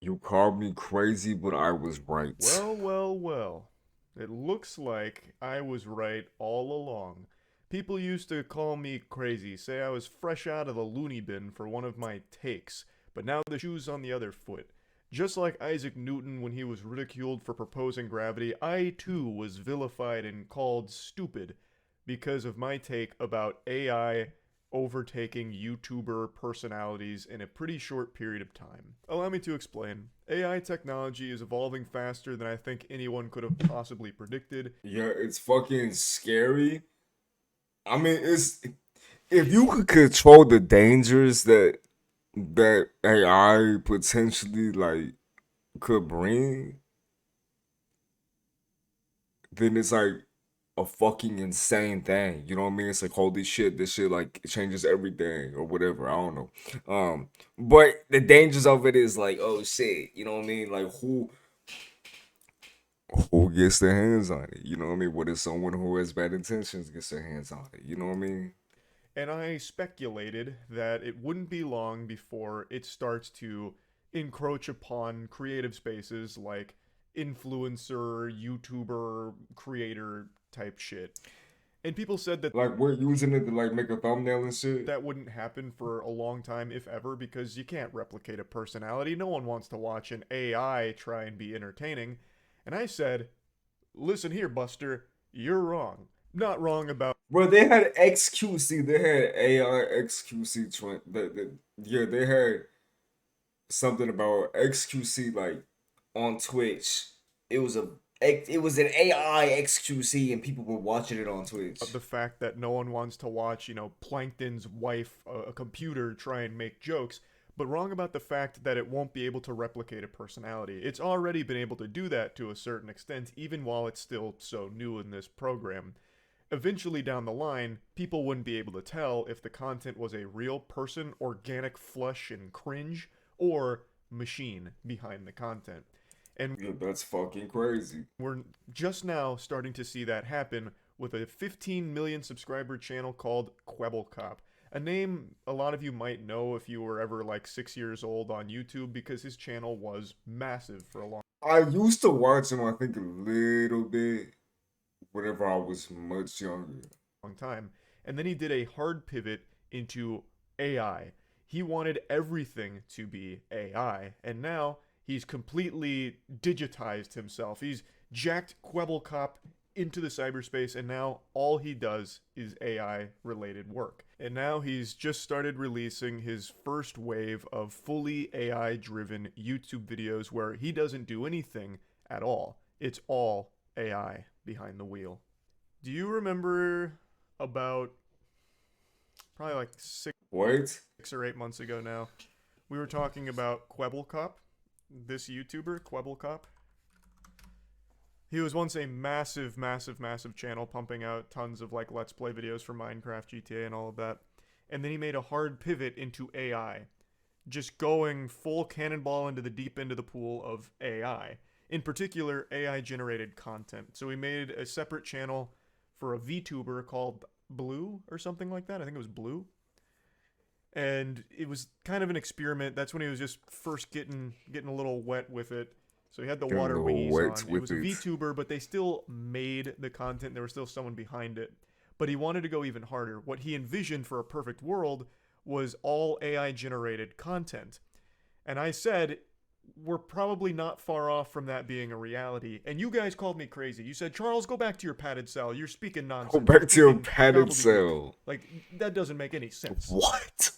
You called me crazy, but I was right. Well, well, well. It looks like I was right all along. People used to call me crazy, say I was fresh out of the loony bin for one of my takes, but now the shoe's on the other foot. Just like Isaac Newton when he was ridiculed for proposing gravity, I too was vilified and called stupid because of my take about AI overtaking YouTuber personalities in a pretty short period of time. Allow me to explain. AI technology is evolving faster than I think anyone could have possibly predicted. Yeah, it's fucking scary. I mean, it's if you could control the dangers that AI potentially like could bring, then it's like a fucking insane thing. You know what I mean? It's like holy shit, this shit like changes everything or whatever. I don't know. But the dangers of it is like, oh shit, you know what I mean? Like who gets their hands on it? You know what I mean? What if someone who has bad intentions gets their hands on it? You know what I mean? And I speculated that it wouldn't be long before it starts to encroach upon creative spaces like influencer, YouTuber, creator type shit. And people said that Like we're using it to like make a thumbnail and shit. that wouldn't happen for a long time, if ever, because you can't replicate a personality. No one wants to watch an AI try and be entertaining. And I said, listen here, Buster, you're wrong. Not wrong about Bro, they had XQC, they had AI XQC. Yeah, they had something about XQC like on Twitch. It was a it was an AI XQC and people were watching it on Twitch. the fact that no one wants to watch, Plankton's wife, a computer, try and make jokes, but wrong about the fact that it won't be able to replicate a personality. It's already been able to do that to a certain extent, even while it's still so new in this program. Eventually down the line, people wouldn't be able to tell if the content was a real person, organic flesh and cringe, or machine behind the content. And Yeah, that's fucking crazy. we're just now starting to see that happen with a 15 million subscriber channel called kwebbelkop. A name a lot of you might know if you were ever like 6 years old on YouTube because his channel was massive for a I used to watch him, I think a little bit, whenever I was much younger. long time. And then he did a hard pivot into AI. He wanted everything to be AI. And now he's completely digitized himself. He's jacked kwebbelkop into the cyberspace, and now all he does is AI related work. And now he's just started releasing his first wave of fully AI driven YouTube videos where he doesn't do anything at all. It's all AI behind the wheel. Do you remember about probably like What? 6 or 8 months ago now? We were talking about kwebbelkop, this YouTuber, kwebbelkop. He was once a massive, massive, massive channel pumping out tons of like Let's Play videos for Minecraft, GTA, and all of that. And then he made a hard pivot into AI, just going full cannonball into the deep end of the pool of AI. In particular, AI generated content. So he made a separate channel for a VTuber called Blue or something like that. I think it was Blue. And it was kind of an experiment. That's when he was just first getting a little wet with it. So he had the Getting a water little wingies wet on. It with was a it. VTuber, but they still made the content. There was still someone behind it. But he wanted to go even harder. What he envisioned for a perfect world was all AI generated content. And I said, we're probably not far off from that being a reality. And you guys called me crazy. You said, Charles, go back to your padded cell. You're speaking Go nonsense. You're back to your speaking padded gobbledygook. cell. Like, that doesn't make any sense. What?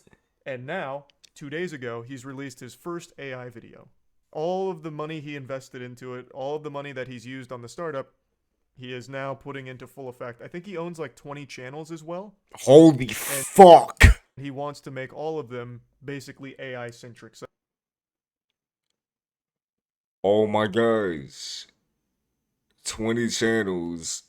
And now, 2 days ago, he's released his first AI video. All of the money he invested into it, all of the money that he's used on the startup, he is now putting into full effect. I think he owns like 20 channels as well. Holy And fuck. he wants to make all of them basically AI centric. So Oh my gosh. 20 channels.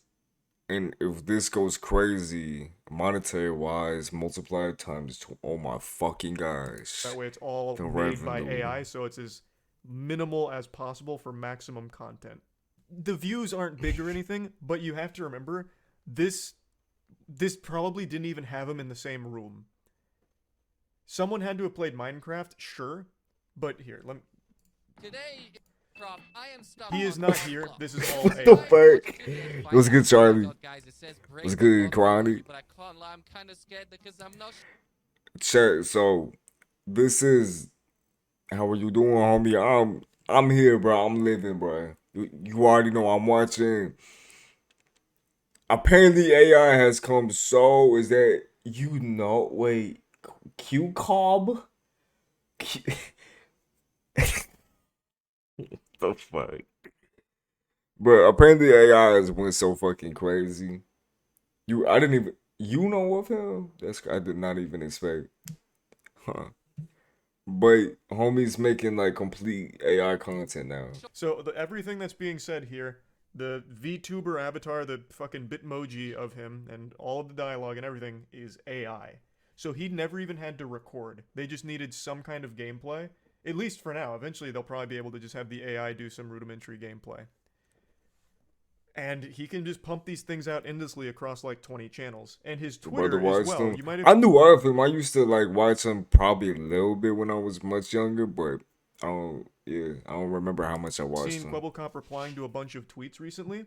And if this goes crazy, monetary wise, multiplied times oh my fucking gosh. that way it's all The made by revenue. AI, so it's as minimal as possible for maximum content. The views aren't big or anything, but you have to remember this this probably didn't even have him in the same room. Someone had to have played Minecraft, sure, but here, Today, I am stuck He is on not the here. clock. This is all What AI. the I watched fuck? a video to find What's out good, Charlie? about guys. It says break What's the good, clock Kwani? emoji, but I can't lie, I'm kind of scared because I'm not Check. So this is how are you doing, homie? I'm here, bro. I'm living, bro. You already know I'm watching. Apparently AI has come. So is that wait, Q Cob? The fuck? But apparently AI has went so fucking crazy. I didn't even you know of him? I did not even expect. Huh. But homie's making like complete AI content now. So everything that's being said here, the VTuber avatar, the fucking Bitmoji of him, and all of the dialogue and everything is AI. So he never even had to record. They just needed some kind of gameplay. At least for now. Eventually they'll probably be able to just have the AI do some rudimentary gameplay. And he can just pump these things out endlessly across like 20 channels. And his The brother Twitter as watched well. them. You might have I knew of him. I used to like watch him probably a little bit when I was much younger, but I don't remember how much I watched seen him. kwebbelkop replying to a bunch of tweets recently.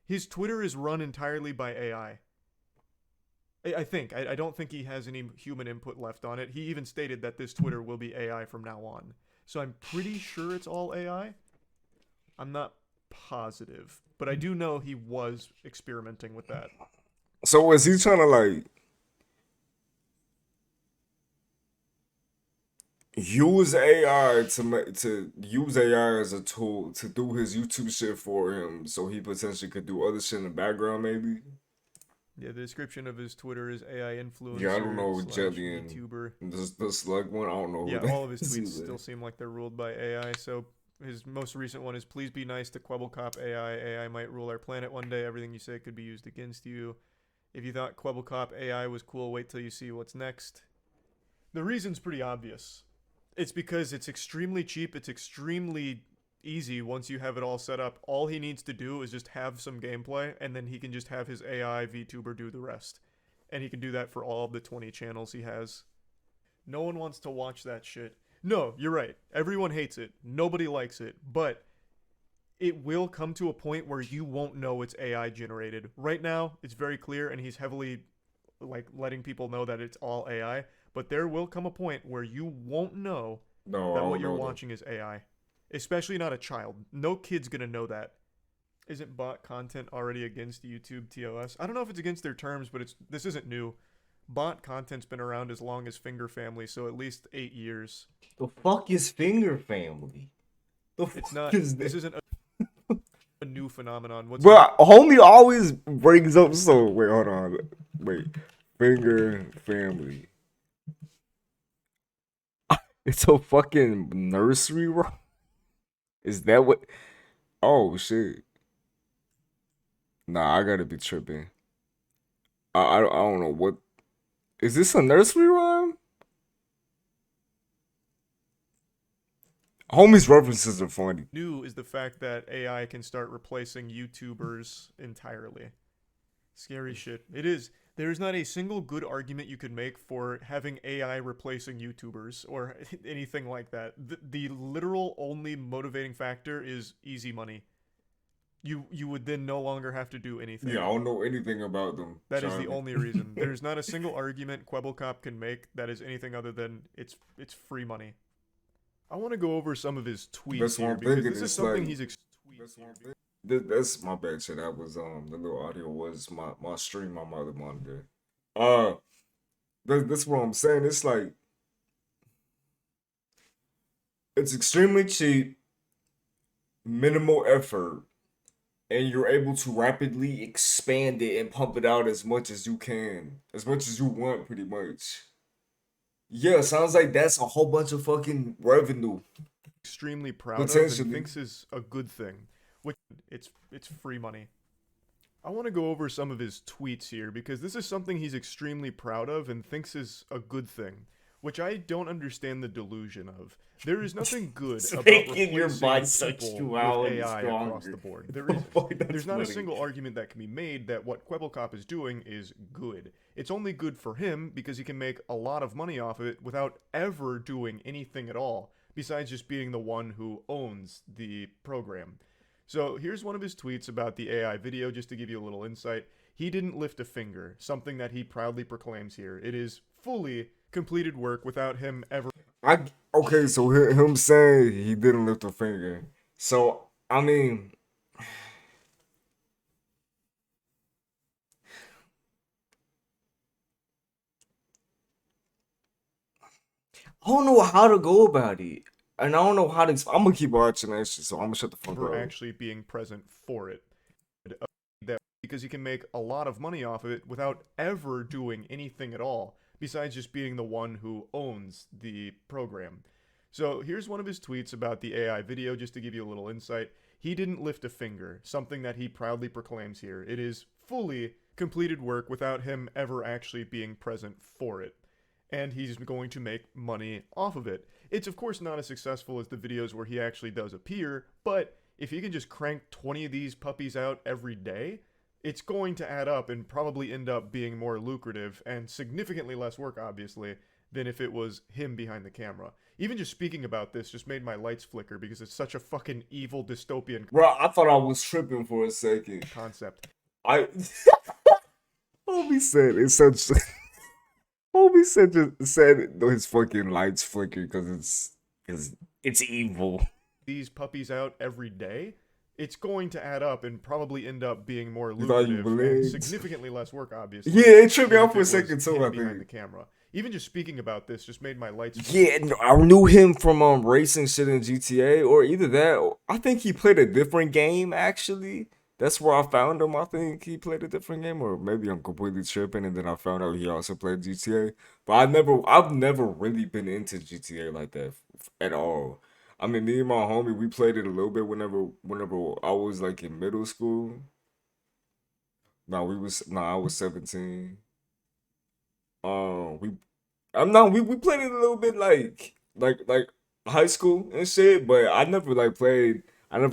His Twitter is run entirely by AI. I think. I don't think he has any human input left on it. He even stated that this Twitter will be AI from now on. So I'm pretty sure it's all AI. I'm not positive. But I do know he was experimenting with that. So is he trying to like use AI to use AI as a tool to do his YouTube shit for him, so he potentially could do other shit in the background, maybe? Yeah, the description of his Twitter is AI Yeah, I don't influencer know slash Jelly and VTuber. the slug one. I don't know who Yeah, that all of his is tweets either. still seem like they're ruled by AI. So his most recent one is please be nice to kwebbelkop AI. AI might rule our planet one day. Everything you say could be used against you. If you thought kwebbelkop AI was cool, wait till you see what's next. The reason's pretty obvious. It's because it's extremely cheap. It's extremely easy once you have it all set up. All he needs to do is just have some gameplay, and then he can just have his AI VTuber do the rest. And he can do that for all of the 20 channels he has. No one wants to watch that shit. No, you're right. Everyone hates it. Nobody likes it. But it will come to a point where you won't know it's AI generated. Right now, it's very clear, and he's heavily like letting people know that it's all AI. But there will come a point where you won't know No, I that what don't you're know watching is AI. Especially not a child. No kid's gonna know that. Isn't bot content already against YouTube TOS? I don't know if it's against their terms, but this isn't new. Bot content's been around as long as Finger Family, so at least 8 years. The fuck is Finger Family? The It's fuck not. is This that? isn't a new phenomenon. What's Bro, homie always brings up so wait, hold on. Wait. Finger Family. It's a fucking nursery rhyme? Is that what Oh shit. Nah, I gotta be tripping. I don't know what is this a nursery rhyme? Homie's references are funny. new is the fact that AI can start replacing YouTubers entirely. Scary shit. It is. There's not a single good argument you could make for having AI replacing YouTubers or anything like that. The literal only motivating factor is easy money. You would then no longer have to do anything. Yeah, I don't know anything about them. That is the Charlie. only reason. There's not a single argument kwebbelkop can make that is anything other than it's free money. I want to go over some of his tweets That's what here I'm because thinking. this is It's something like he's that's my bad shit. That was the little audio was my stream on my other monitor. That's what I'm saying. It's like it's extremely cheap, minimal effort, and you're able to rapidly expand it and pump it out as much as you can, as much as you want, pretty much. Yeah, sounds like that's a whole bunch of fucking revenue extremely proud of and potentially. thinks is a good thing. Which it's free money. I want to go over some of his tweets here because this is something he's extremely proud of and thinks is a good thing, which I don't understand the delusion of. There is nothing good about Making your replacing people with bisexuality AI across stronger. the board. There The isn't. fuck, that's There's not a funny. single argument that can be made that what kwebbelkop is doing is good. It's only good for him because he can make a lot of money off of it without ever doing anything at all. besides just being the one who owns the program. So here's one of his tweets about the AI video, just to give you a little insight. He didn't lift a finger, something that he proudly proclaims here. It is fully completed work without him ever. Okay, so him saying he didn't lift a finger. So I mean, I don't know how to go about it, and I don't know how to. I'm gonna keep watching that shit, so I'm gonna shut the fuck for up. actually being present for it. Because he can make a lot of money off of it without ever doing anything at all, besides just being the one who owns the program. So here's one of his tweets about the AI video, just to give you a little insight. He didn't lift a finger, something that he proudly proclaims here. It is fully completed work without him ever actually being present for it. And he's going to make money off of it. It's of course not as successful as the videos where he actually does appear, but if he can just crank 20 of these puppies out every day, it's going to add up and probably end up being more lucrative and significantly less work, obviously, than if it was him behind the camera. Even just speaking about this just made my lights flicker because it's such a fucking evil dystopian Bro, I thought I was tripping for a second. concept. Homie said it's such. Homie said his fucking lights flicker because it's evil. These puppies out every day, it's going to add up and probably end up being more You thought you lucrative and believed? significantly less work, obviously. Yeah, it tripped me than out if for it a was second too, him I behind the think. camera. Even just speaking about this just made my lights Yeah, I knew him from racing shit in GTA, or either that, or I think he played a different game actually. That's where I found him. I think he played a different game, or maybe I'm completely tripping, and then I found out he also played GTA. But I've never really been into GTA like that at all. I mean, me and my homie, we played it a little bit whenever I was like in middle school. I was 17. We I'm not we played it a little bit like high school and shit, but I never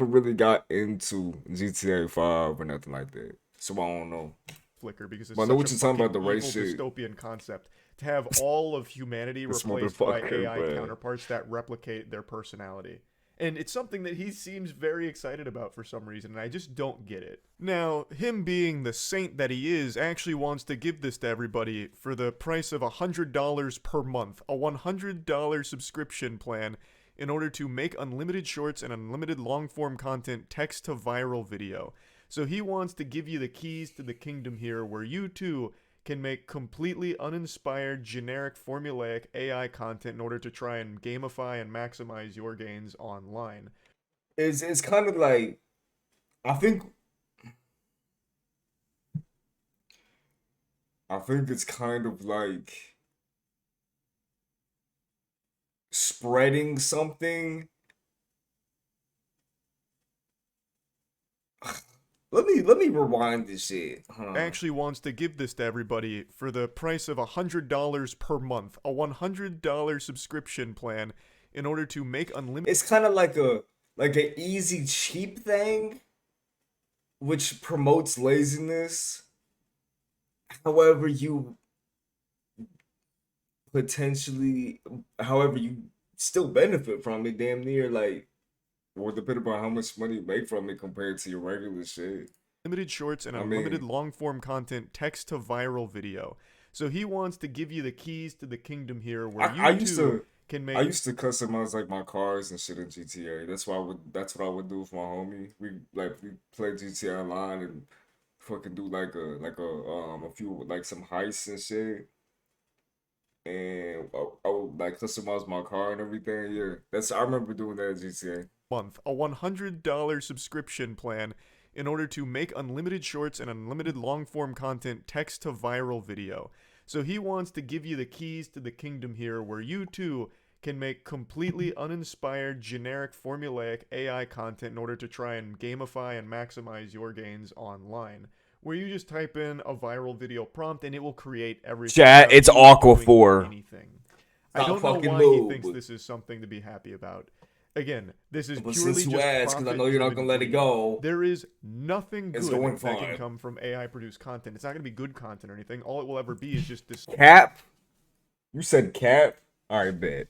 really got into GTA 5 or nothing like that. So I don't know. flicker because it's But I know such what a you're talking fucking about, the evil race shit. dystopian concept to have all of humanity This replaced by motherfucker, AI man. counterparts that replicate their personality. And it's something that he seems very excited about for some reason, and I just don't get it. Now, him being the saint that he is actually wants to give this to everybody for the price of $100 per month, a $100 subscription plan in order to make unlimited shorts and unlimited long-form content text to viral video. So he wants to give you the keys to the kingdom here where you too can make completely uninspired, generic, formulaic AI content in order to try and gamify and maximize your gains online. It's kind of like I think it's kind of like spreading something. Let me rewind this shit. Actually wants to give this to everybody for the price of $100 per month, a $100 subscription plan in order to make unlimited. It's kind of like an easy cheap thing, which promotes laziness. However, however you still benefit from it, damn near like, or depending on how much money you make from it compared to your regular shit. Limited shorts and I unlimited mean- long-form content text to viral video. So he wants to give you the keys to the kingdom here where I you used too to can make. I used to customize like my cars and shit in GTA. That's what I would do with my homie. We play GTA Online and fucking do a few like some heists and shit. And I would like customize my car and everything. Yeah, I remember doing that at GTA. Month, a $100 subscription plan in order to make unlimited shorts and unlimited long-form content text to viral video. So he wants to give you the keys to the kingdom here where you too can make completely uninspired, generic, formulaic AI content in order to try and gamify and maximize your gains online. Where you just type in a viral video prompt and it will create everything. Chat, without it's you Aqua doing 4. anything. I Stop don't know fucking why he move. thinks this is something to be happy about. Again, this is But purely since you just asked, because I know you're not gonna let it go. There is nothing It's good going that can fine. come from AI produced content. It's not going to be good content or anything. All it will ever be is just this. Cap? You said cap? Alright, bet.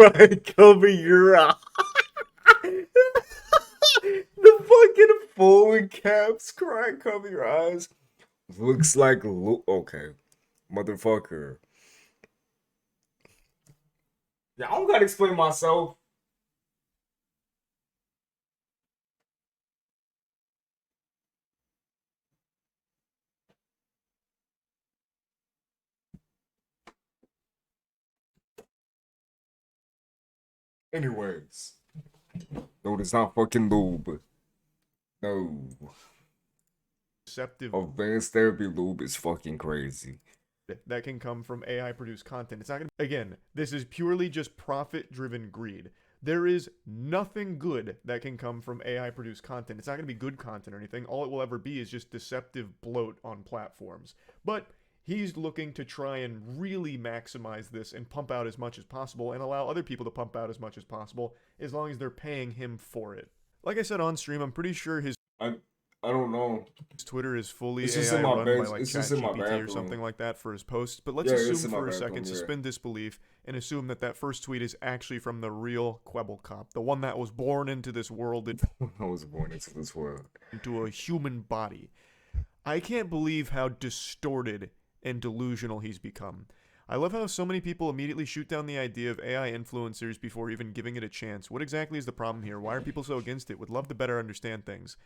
Right, cover your eye. The fucking forward caps, cry, cover your eyes. Looks like okay, motherfucker. Yeah, I don't gotta explain myself. Anyways, no, it's not fucking lube. No, deceptive advanced therapy lube is fucking crazy. that can come from AI produced content. It's not going to, again, this is purely just profit driven greed. There is nothing good that can come from AI produced content. It's not going to be good content or anything. All it will ever be is just deceptive bloat on platforms. But he's looking to try and really maximize this and pump out as much as possible and allow other people to pump out as much as possible as long as they're paying him for it. Like I said on stream, I'm pretty sure his I don't know. Twitter is fully It's just AI in my run bed. by like It's just in my ChatGPT or bathroom. something like that for his posts. But let's Yeah, it's assume in my for a bathroom, second, yeah. suspend disbelief, and assume that that first tweet is actually from the real kwebbelkop, the one that was born into this world, I was born into this world. into a human body. I can't believe how distorted and delusional he's become. I love how so many people immediately shoot down the idea of AI influencers before even giving it a chance. What exactly is the problem here? Why are people so against it? Would love to better understand things.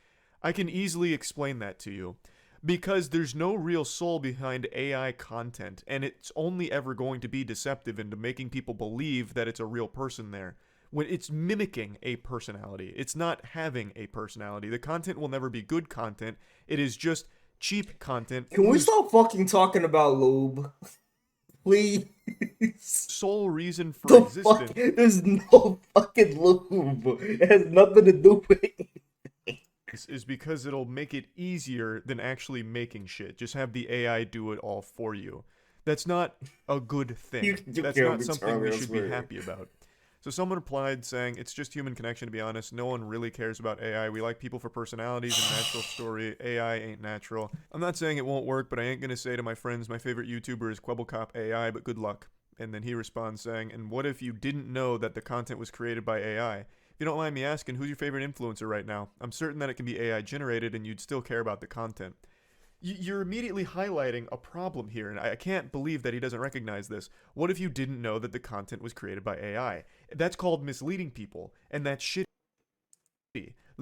I can easily explain that to you. Because there's no real soul behind AI content, and it's only ever going to be deceptive into making people believe that it's a real person there. When it's mimicking a personality, it's not having a personality. The content will never be good content. It is just cheap content. Can we stop fucking talking about lube? Please. Sole reason for The existence fuck? There's no fucking lube. It has nothing to do with it. is because it'll make it easier than actually making shit. Just have the AI do it all for you. That's not a good thing. You That's killed not me, something Charlie, we I should be swear. happy about. So someone replied saying, it's just human connection, to be honest. No one really cares about AI. We like people for personalities and natural story. AI ain't natural. I'm not saying it won't work, but I ain't gonna say to my friends, my favorite YouTuber is kwebbelkop AI, but good luck. And then he responds saying, and what if you didn't know that the content was created by AI? If you don't mind me asking, who's your favorite influencer right now? I'm certain that it can be AI generated and you'd still care about the content. You're immediately highlighting a problem here, and I can't believe that he doesn't recognize this. What if you didn't know that the content was created by AI? That's called misleading people, and that's shitty.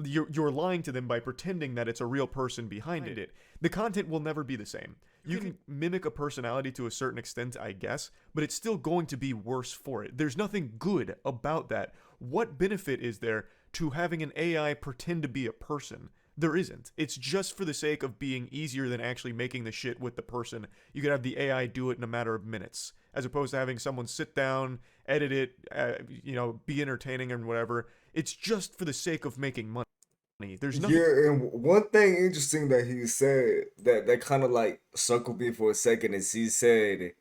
You're lying to them by pretending that it's a real person behind it. The content will never be the same. You can mimic a personality to a certain extent, I guess, but it's still going to be worse for it. There's nothing good about that. What benefit is there to having an AI pretend to be a person? There isn't. It's just for the sake of being easier than actually making the shit with the person. You could have the AI do it in a matter of minutes, as opposed to having someone sit down, edit it, be entertaining and whatever. It's just for the sake of making money. There's nothing. Yeah, and one thing interesting that he said that kind of like circled me for a second is he said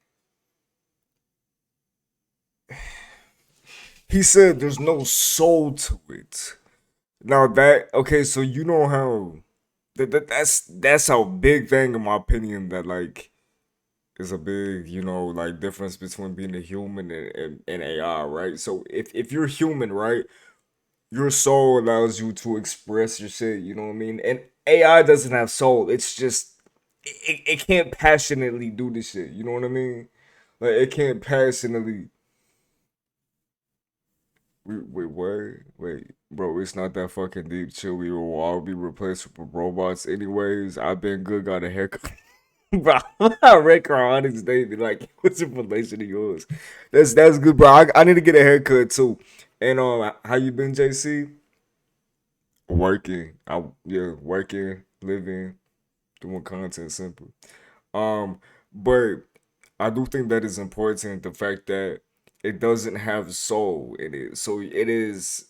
there's no soul to it. Now that okay, so you know how that's a big thing in my opinion that like is a big like difference between being a human and AI, right? So if you're human, right, your soul allows you to express your shit, you know what I mean? And AI doesn't have soul. It's just it can't passionately do this shit, you know what I mean? Like it can't passionately wait, what? Wait, bro, it's not that fucking deep. Chill, we will all be replaced with robots anyways. I've been good, got a haircut. Bro, I read Caronics David. Like, what's in relation to yours? That's good, bro. I need to get a haircut too. And how you been, JC? Working. Working, living, doing content, simple. But I do think that is important. The fact that it doesn't have soul in it, so it is.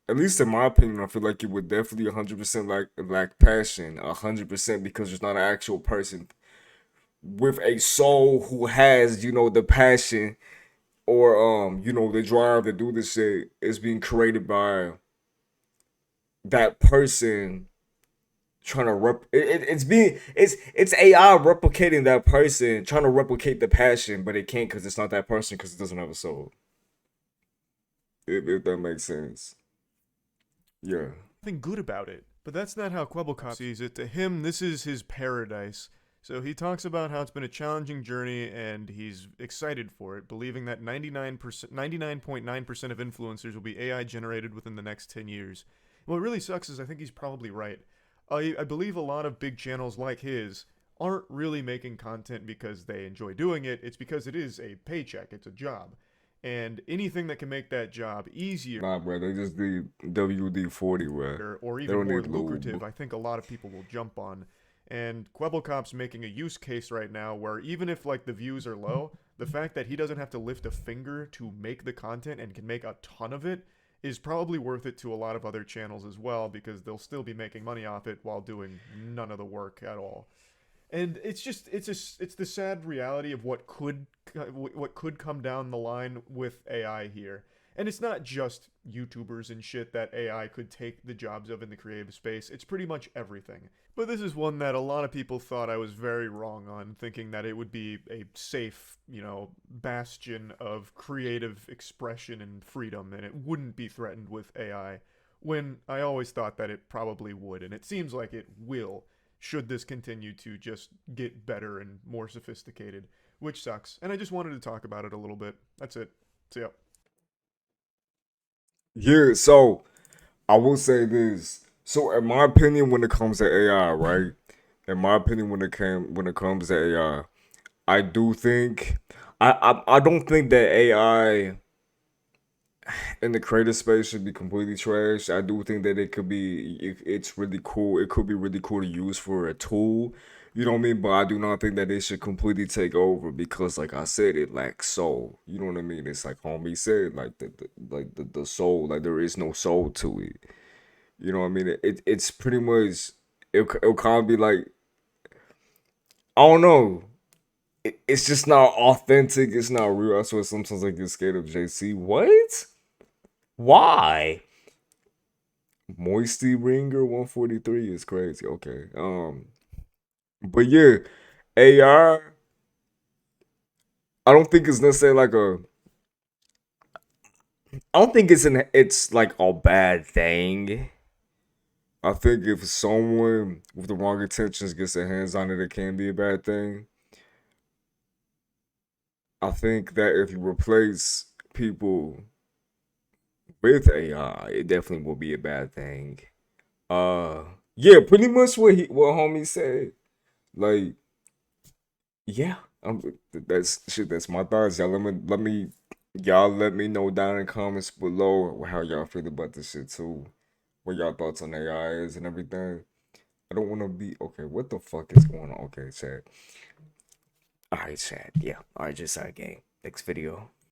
At least in my opinion, I feel like it would definitely 100% lack passion, 100% because there's not an actual person with a soul who has the passion or the drive to do this shit is being created by that person trying to it's AI replicating that person trying to replicate the passion, but it can't because it's not that person because it doesn't have a soul. if that makes sense. Yeah. Nothing good about it. But that's not how kwebbelkop sees it. To him, this is his paradise. So he talks about how it's been a challenging journey and he's excited for it, believing that 99.9% of influencers will be AI generated within the next 10 years. And what really sucks is I think he's probably right. I believe a lot of big channels like his aren't really making content because they enjoy doing it. It's because it is a paycheck, it's a job. And anything that can make that job easier Nah, bro, they just need WD-40, bro. or They even don't more need lube. lucrative, I think a lot of people will jump on. And kwebbelkop's making a use case right now where even if like the views are low, the fact that he doesn't have to lift a finger to make the content and can make a ton of it is probably worth it to a lot of other channels as well because they'll still be making money off it while doing none of the work at all. And it's the sad reality of what could come down the line with AI here. And it's not just YouTubers and shit that AI could take the jobs of in the creative space. It's pretty much everything. But this is one that a lot of people thought I was very wrong on, thinking that it would be a safe, bastion of creative expression and freedom, and it wouldn't be threatened with AI. When I always thought that it probably would, and it seems like it will, should this continue to just get better and more sophisticated, which sucks. And I just wanted to talk about it a little bit. That's it. See ya. Yeah, so I will say this. So in my opinion, when it comes to AI, right? In my opinion, when it comes to AI, I do think I don't think that AI in the creative space should be completely trash. I do think that it's really cool. It could be really cool to use for a tool. You know what I mean? But I do not think that it should completely take over because, like I said, it lacks soul. You know what I mean? It's like homie said, like the soul. Like there is no soul to it. You know what I mean? It's pretty much it'll kind of be like I don't know. It's just not authentic. It's not real. That's why sometimes I get scared of JC. What? Why? Moisty Ringer 143 is crazy. Okay. But yeah, AI. I don't think it's necessarily like a. I don't think it's like a bad thing. I think if someone with the wrong intentions gets their hands on it, it can be a bad thing. I think that if you replace people with AI, it definitely will be a bad thing. Uh, yeah, pretty much what homie said. Like, yeah, that's shit. That's my thoughts. Y'all let me know down in the comments below how y'all feel about this shit too. What y'all thoughts on AI is and everything. I don't want to be okay. What the fuck is going on? Okay, chat. All right, chat. Yeah. All right, just game. Next video.